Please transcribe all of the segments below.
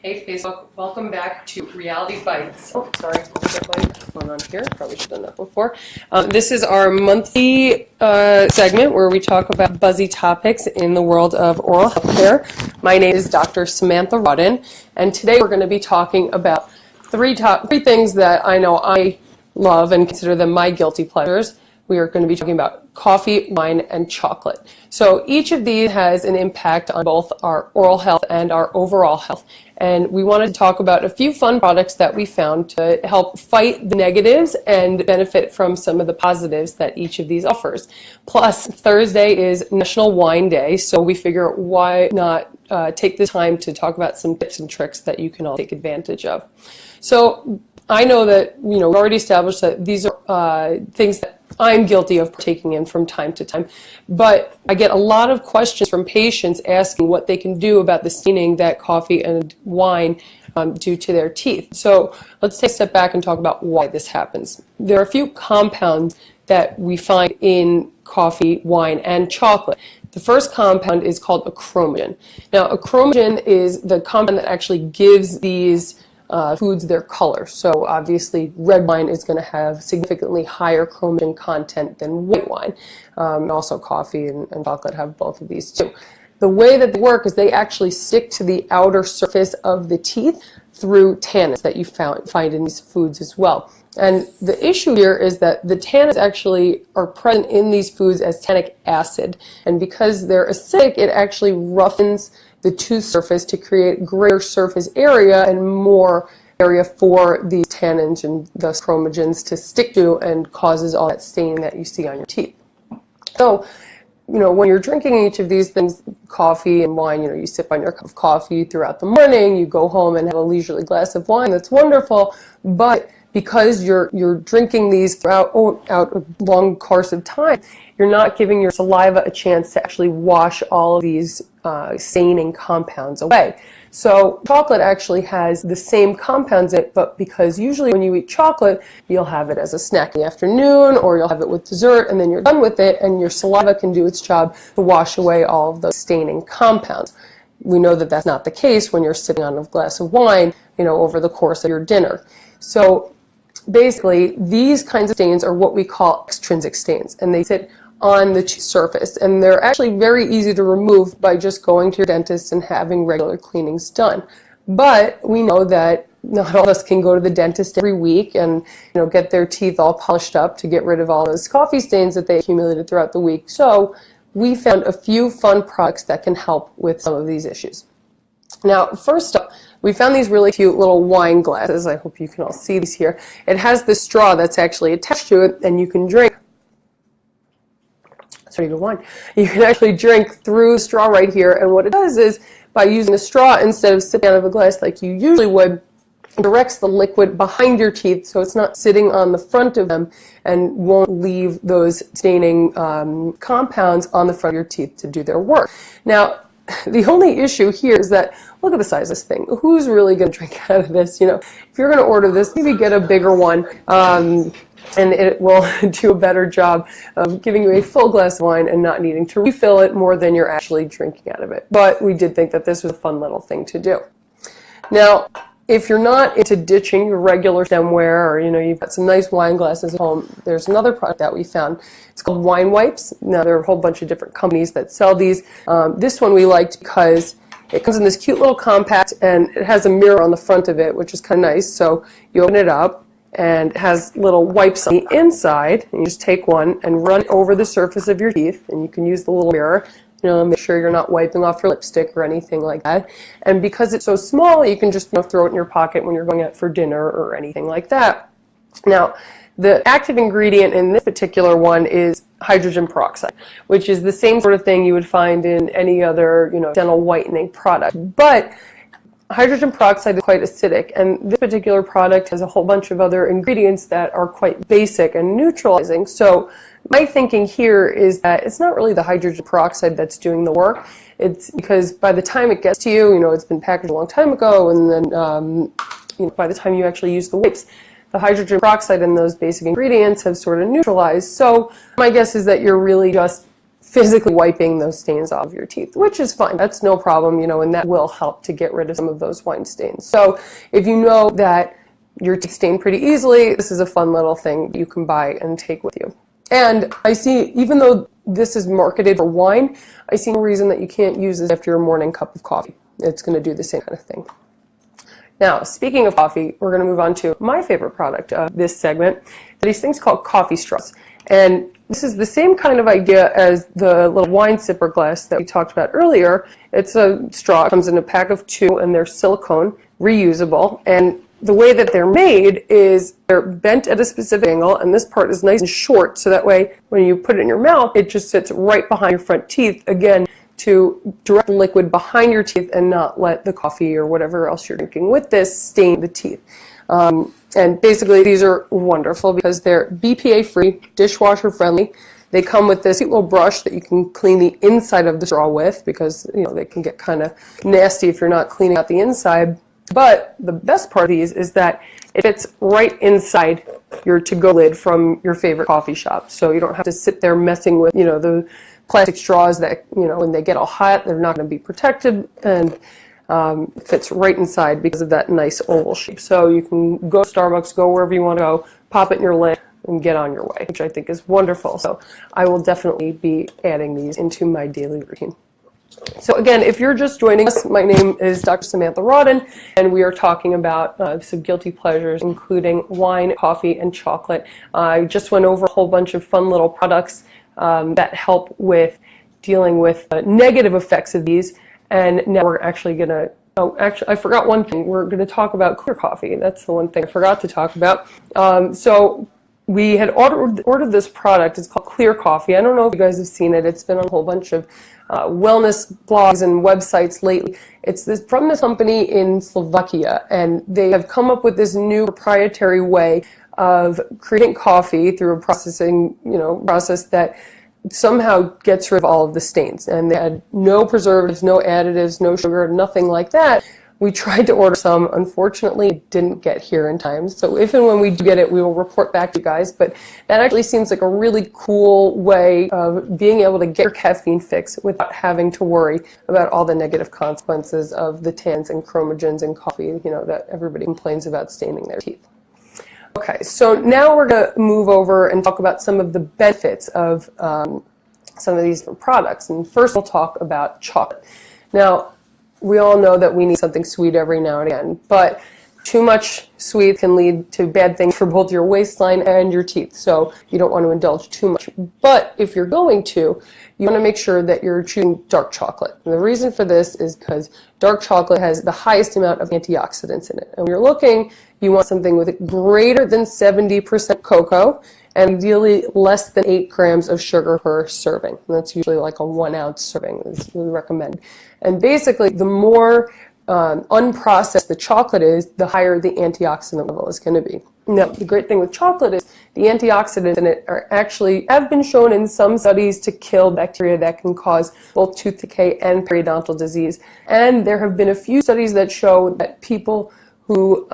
Hey Facebook, welcome back to Reality Bites. Oh, sorry, I'll get my phone on here. Probably should have done that before. This is our monthly segment where we talk about buzzy topics in the world of oral health care. My name is Dr. Samantha Rawdin, and today we're going to be talking about three things that I know I love and consider them my guilty pleasures. We are going to be talking about coffee, wine, and chocolate. So each of these has an impact on both our oral health and our overall health. And we wanted to talk about a few fun products that we found to help fight the negatives and benefit from some of the positives that each of these offers. Plus, Thursday is National Wine Day, so we figure why not take the time to talk about some tips and tricks that you can all take advantage of. So I know that, we've already established that these are things that I'm guilty of partaking in from time to time, but I get a lot of questions from patients asking what they can do about the staining that coffee and wine do to their teeth. So let's take a step back and talk about why this happens. There are a few compounds that we find in coffee, wine, and chocolate. The first compound is called achromogen. Now, achromogen is the compound that actually gives these foods their color. So obviously red wine is going to have significantly higher chromogen content than white wine. Also coffee and chocolate have both of these too. The way that they work is they actually stick to the outer surface of the teeth through tannins that you find in these foods as well. And the issue here is that the tannins actually are present in these foods as tannic acid. And because they're acidic, it actually roughens the tooth surface to create greater surface area and more area for these tannins and thus chromogens to stick to, and causes all that staining that you see on your teeth. So, when you're drinking each of these things, coffee and wine, you sip on your cup of coffee throughout the morning, you go home and have a leisurely glass of wine, that's wonderful, but because you're drinking these throughout a long course of time, you're not giving your saliva a chance to actually wash all of these staining compounds away. So chocolate actually has the same compounds in it, but because usually when you eat chocolate, you'll have it as a snack in the afternoon, or you'll have it with dessert, and then you're done with it, and your saliva can do its job to wash away all of those staining compounds. We know that that's not the case when you're sitting on a glass of wine, over the course of your dinner. So basically, these kinds of stains are what we call extrinsic stains, and they sit on the tooth surface, and they're actually very easy to remove by just going to your dentist and having regular cleanings done. But we know that not all of us can go to the dentist every week and get their teeth all polished up to get rid of all those coffee stains that they accumulated throughout the week. So we found a few fun products that can help with some of these issues. Now, first up, we found these really cute little wine glasses. I hope you can all see these here. It has this straw that's actually attached to it, and you can drink. Sorry, good wine. You can actually drink through the straw right here, and what it does is, by using a straw instead of sipping out of a glass like you usually would, it directs the liquid behind your teeth so it's not sitting on the front of them and won't leave those staining compounds on the front of your teeth to do their work. Now, the only issue here is that, look at the size of this thing. Who's really going to drink out of this? If you're going to order this, maybe get a bigger one, and it will do a better job of giving you a full glass of wine and not needing to refill it more than you're actually drinking out of it. But we did think that this was a fun little thing to do. Now, if you're not into ditching your regular stemware, or you've got some nice wine glasses at home, there's another product that we found. It's called wine wipes. Now, there are a whole bunch of different companies that sell these. This one we liked because it comes in this cute little compact, and it has a mirror on the front of it, which is kind of nice. So you open it up, and it has little wipes on the inside, and you just take one and run it over the surface of your teeth, and you can use the little mirror. Make sure you're not wiping off your lipstick or anything like that. And because it's so small, you can just throw it in your pocket when you're going out for dinner or anything like that. Now, the active ingredient in this particular one is hydrogen peroxide, which is the same sort of thing you would find in any other, dental whitening product. But hydrogen peroxide is quite acidic, and this particular product has a whole bunch of other ingredients that are quite basic and neutralizing. So my thinking here is that it's not really the hydrogen peroxide that's doing the work. It's because by the time it gets to you, it's been packaged a long time ago, and then by the time you actually use the wipes, the hydrogen peroxide and those basic ingredients have sort of neutralized. So my guess is that you're really just physically wiping those stains off of your teeth, which is fine. That's no problem, and that will help to get rid of some of those wine stains. So if you know that your teeth stain pretty easily, this is a fun little thing you can buy and take with you. And I see, even though this is marketed for wine, I see no reason that you can't use this after your morning cup of coffee. It's going to do the same kind of thing. Now, speaking of coffee, we're going to move on to my favorite product of this segment. These things called coffee straws. And this is the same kind of idea as the little wine sipper glass that we talked about earlier. It's a straw. It comes in a pack of 2, and they're silicone, reusable. And the way that they're made is they're bent at a specific angle, and this part is nice and short, so that way when you put it in your mouth, it just sits right behind your front teeth, again, to direct liquid behind your teeth and not let the coffee or whatever else you're drinking with this stain the teeth. And basically, these are wonderful because they're BPA-free, dishwasher-friendly. They come with this cute little brush that you can clean the inside of the straw with because, they can get kind of nasty if you're not cleaning out the inside. But the best part of these is that it fits right inside your to-go lid from your favorite coffee shop. So you don't have to sit there messing with, the plastic straws that, when they get all hot, they're not going to be protected. And it fits right inside because of that nice oval shape. So you can go to Starbucks, go wherever you want to go, pop it in your lid, and get on your way, which I think is wonderful. So I will definitely be adding these into my daily routine. So again, if you're just joining us, my name is Dr. Samantha Rawdin, and we are talking about some guilty pleasures, including wine, coffee, and chocolate. I just went over a whole bunch of fun little products that help with dealing with negative effects of these, and now we're actually going to, I forgot one thing. We're going to talk about clear coffee. That's the one thing I forgot to talk about. So we had ordered this product. It's called Clear Coffee. I don't know if you guys have seen it. It's been on a whole bunch of wellness blogs and websites lately. It's from this company in Slovakia, and they have come up with this new proprietary way of creating coffee through a processing, process that somehow gets rid of all of the stains. And they had no preservatives, no additives, no sugar, nothing like that. We tried to order some. Unfortunately, it didn't get here in time. So if and when we do get it, we will report back to you guys. But that actually seems like a really cool way of being able to get your caffeine fix without having to worry about all the negative consequences of the tannins and chromogens in coffee, that everybody complains about staining their teeth. Okay, so now we're going to move over and talk about some of the benefits of some of these different products. And first we'll talk about chocolate. Now, we all know that we need something sweet every now and again, but too much sweet can lead to bad things for both your waistline and your teeth, so you don't want to indulge too much. But if you're going to, you want to make sure that you're choosing dark chocolate. And the reason for this is because dark chocolate has the highest amount of antioxidants in it. And when you're looking, you want something with greater than 70% cocoa, and ideally less than 8 grams of sugar per serving. And that's usually like a 1 ounce serving is we recommend. And basically, the more unprocessed the chocolate is, the higher the antioxidant level is going to be. Now, the great thing with chocolate is the antioxidants in it have been shown in some studies to kill bacteria that can cause both tooth decay and periodontal disease. And there have been a few studies that show that people who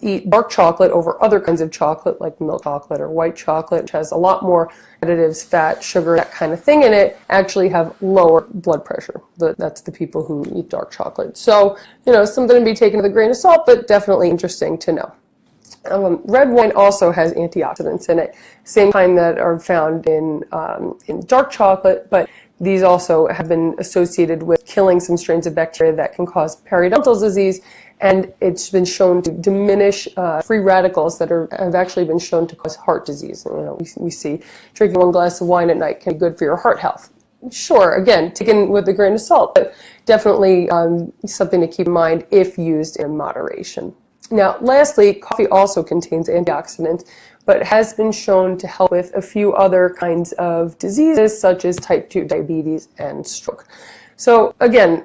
eat dark chocolate over other kinds of chocolate, like milk chocolate or white chocolate, which has a lot more additives, fat, sugar, that kind of thing in it, actually have lower blood pressure. That's the people who eat dark chocolate. So, something to be taken with a grain of salt, but definitely interesting to know. Red wine also has antioxidants in it, same kind that are found in dark chocolate, but these also have been associated with killing some strains of bacteria that can cause periodontal disease, and it's been shown to diminish free radicals that have actually been shown to cause heart disease. We see drinking 1 glass of wine at night can be good for your heart health. Sure, again, taken with a grain of salt, but definitely something to keep in mind if used in moderation. Now, lastly, coffee also contains antioxidants, but has been shown to help with a few other kinds of diseases, such as type 2 diabetes and stroke. So again,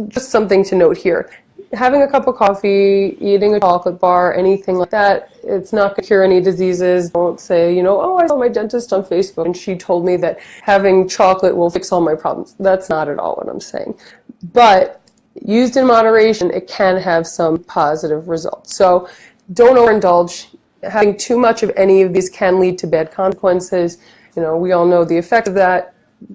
just something to note here. Having a cup of coffee, eating a chocolate bar, anything like that, it's not going to cure any diseases. Don't say, oh, I saw my dentist on Facebook and she told me that having chocolate will fix all my problems. That's not at all what I'm saying. But used in moderation, it can have some positive results. So don't overindulge. Having too much of any of these can lead to bad consequences. We all know the effect of that.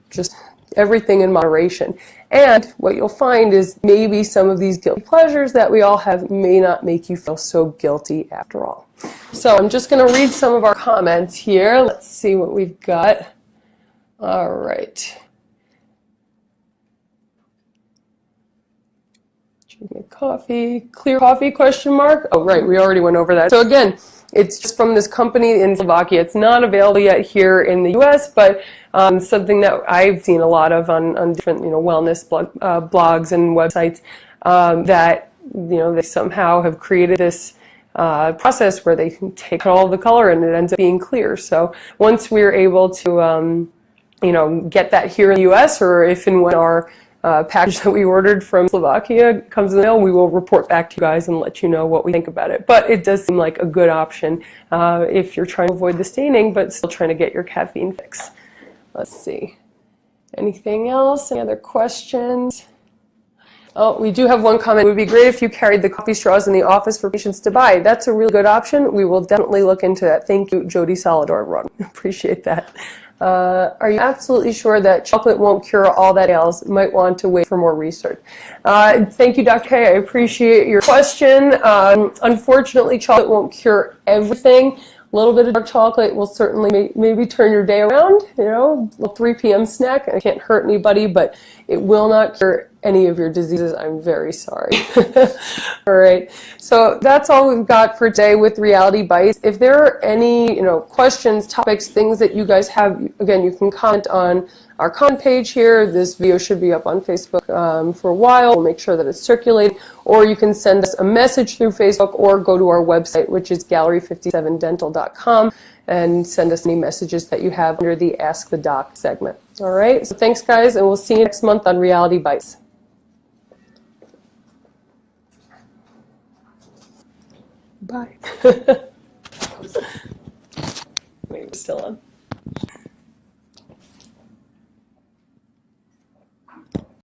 Just everything in moderation. And what you'll find is maybe some of these guilty pleasures that we all have may not make you feel so guilty after all. So I'm just going to read some of our comments here. Let's see what we've got. All right. Drinking coffee, clear coffee, question mark? Oh, right, we already went over that. So again, it's just from this company in Slovakia. It's not available yet here in the U.S., but something that I've seen a lot of on different, wellness blogs and websites that, they somehow have created this process where they can take all the color and it ends up being clear. So once we're able to, get that here in the U.S., or if and when our package that we ordered from Slovakia comes in the mail, we will report back to you guys and let you know what we think about it. But it does seem like a good option if you're trying to avoid the staining but still trying to get your caffeine fix. Let's see. Anything else? Any other questions? Oh, we do have one comment. It would be great if you carried the coffee straws in the office for patients to buy. That's a really good option. We will definitely look into that. Thank you, Jody Salvador. Appreciate that. Are you absolutely sure that chocolate won't cure all that ails? Might want to wait for more research. Thank you, Dr. K. I appreciate your question. Unfortunately, chocolate won't cure everything. A little bit of dark chocolate will certainly maybe turn your day around, a 3 p.m. snack. It can't hurt anybody, but it will not cure any of your diseases. I'm very sorry. All right. So that's all we've got for today with Reality Bites. If there are any, questions, topics, things that you guys have, again, you can comment on our comment page here. This video should be up on Facebook for a while. We'll make sure that it's circulated. Or you can send us a message through Facebook or go to our website, which is gallery57dental.com, and send us any messages that you have under the Ask the Doc segment. All right. So thanks, guys, and we'll see you next month on Reality Bites. Bye. Wait, we're still on.